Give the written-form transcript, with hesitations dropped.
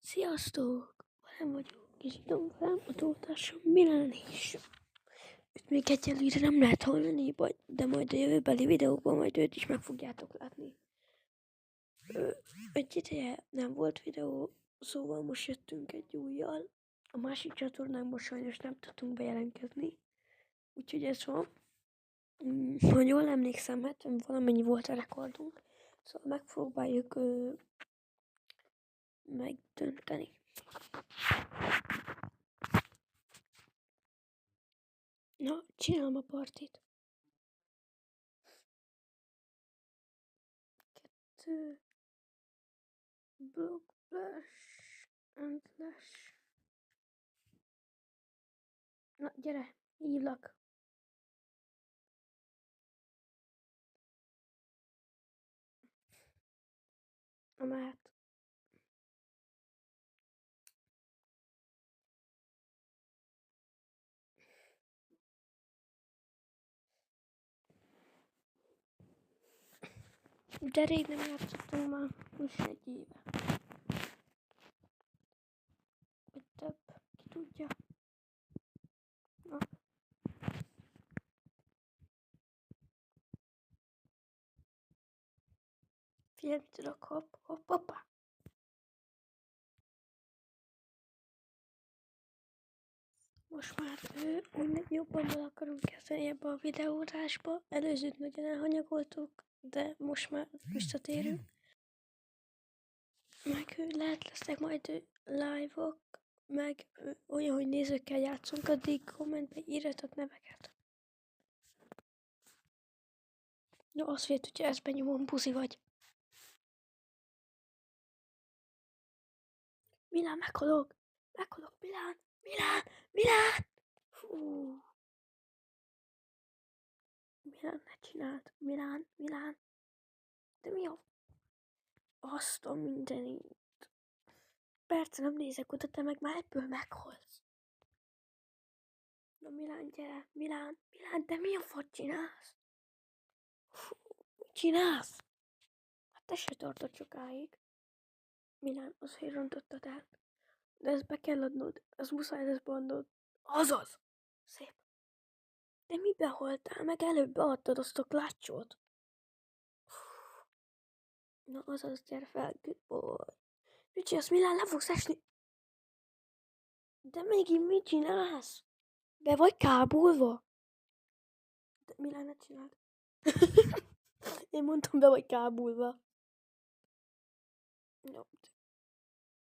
Sziasztok! Velem vagyok, és itt van velem a tótársam Milán is. Őt még egyelőre nem lehet hallani, de majd a jövőbeli videókban majd őt is meg fogjátok látni. Egy ideje nem volt videó, szóval most jöttünk egy újjal. A másik csatornánkban sajnos nem tudtunk bejelentkezni, úgyhogy ez van. Ha jól emlékszem, hát valamennyi volt a rekordunk, szóval megpróbáljuk megdönteni. Na, csinálom a partit. 2 block flash and flash. Na, gyere, hívlak. Na, mehet. De rég nem játszottunk már, is egy éve. Vagy több, ki tudja. Na. Figyelj, mit tudok, hopp, hopp, hoppa. Most már úgy jobban bele akarunk kezdeni ebbe a videózásba. Előzőt nagyon elhanyagoltuk, de most már visszatérünk. Meg lehet lesznek majd live-ok, meg olyan, hogy nézőkkel játszunk, addig kommentbe írjatok neveket. No, azt vélt, hogyha ezt benyomom, buzi vagy. Milán, meghalok! Meghalok, Milán! Milán! Milán! Fú. Milán, ne csináld! Milán, Milán! De mi a... Azt a mindenit. Persze nem nézek oda, te meg már ebből meghalsz. Na Milán, gyere! Milán, Milán, de mi a fagy csinálsz? Fú, mit csinálsz? Hát te se tartod sokáig. Milán, azért rontottad el. De ezt be kell adnod, ez muszáj lesz beadnod. Azaz! Szép. De mibe haltál? Meg előbb beadtad azt a klácsot. Na azaz, gyere fel, good boy. Mit csinálsz, Milán, le fogsz esni? De megint mit csinálsz? Be vagy kábulva? De Milán, ne csináld. Én mondtam, be vagy kábulva. No,